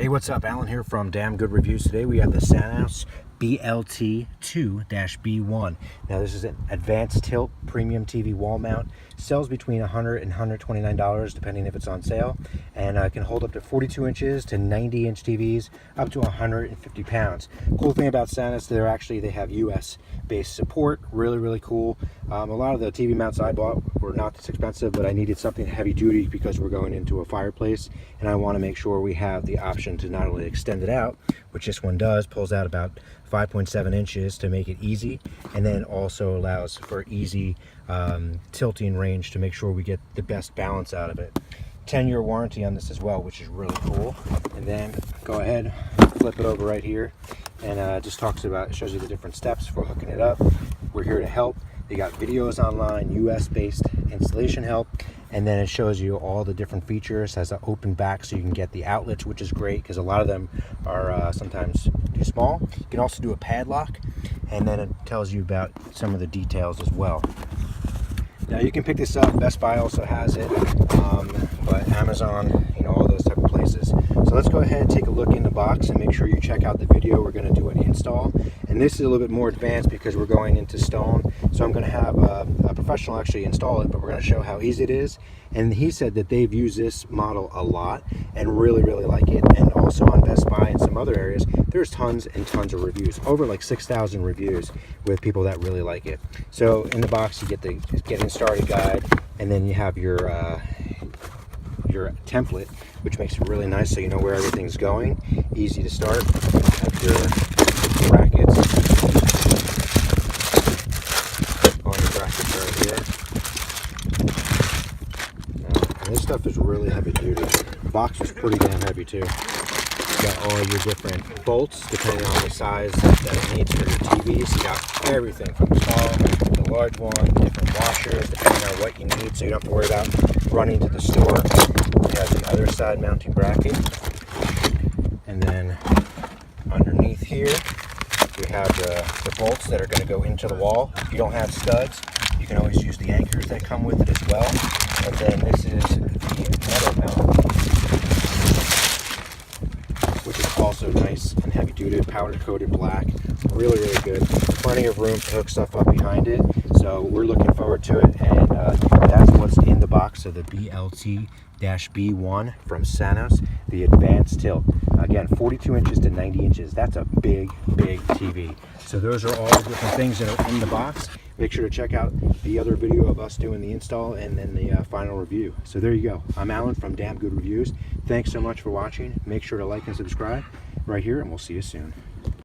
Hey, what's up? Alan here from Damn Good Reviews. Today we have the Sanus BLT2-B1. Now this is an advanced tilt premium TV wall mount. Sells between $100 and $129 depending if it's on sale, and can hold up to 42 inches to 90-inch TVs up to 150 pounds. Cool thing about Sanus, they have US based support. Really cool. A lot of the TV mounts I bought were not this expensive, but I needed something heavy duty because we're going into a fireplace, and I want to make sure we have the option to not only extend it out, which this one does, pulls out about 5.7 inches to make it easy, and then also allows for easy tilting range to make sure we get the best balance out of it. 10-year warranty on this as well, which is really cool. And then go ahead, flip it over right here, and just shows you the different steps for hooking it up. We're here to help. They got videos online, US based installation help, and then it shows you all the different features. Has an open back so you can get the outlets, which is great because a lot of them are sometimes too small. You can also do a padlock, and then it tells you about some of the details as well. Now you can pick this up. Best Buy also has it, but Amazon, all those type of places. So let's go ahead and take a look in the box and make sure you check out the video. We're going to do an install, and this is a little bit more advanced because we're going into stone. So I'm going to have a professional actually install it, but we're going to show how easy it is. And he said that they've used this model a lot and really like it. And also on Best Buy and some other areas, there's tons and tons of reviews, over like 6,000 reviews with people that really like it. So in the box you get the getting started guide, and then you have your template, which makes it really nice so you know where everything's going. Easy to start. You have your brackets on the brackets right here. And this stuff is really heavy duty. The box is pretty damn heavy too. You got all your different bolts depending on the size that it needs for your TVs. You got everything from the small to the large one, different washers depending on what you need, so you don't have to worry about running to the store. You have the other side mounting bracket, and then underneath here we have the bolts that are going to go into the wall. If you don't have studs, you can always use the anchors that come with it as well. And then this is the metal mount, which is also nice and heavy duty, powder coated black. Really good. Plenty of room to hook stuff up behind it. So we're looking forward to it, and that's what's in the box of the BLT-B1 from Sanus, the advanced tilt. Again, 42 inches to 90 inches. That's a big TV. So those are all the different things that are in the box. Make sure to check out the other video of us doing the install and then the final review. So there you go. I'm Alan from Damn Good Reviews. Thanks so much for watching. Make sure to like and subscribe right here, and we'll see you soon.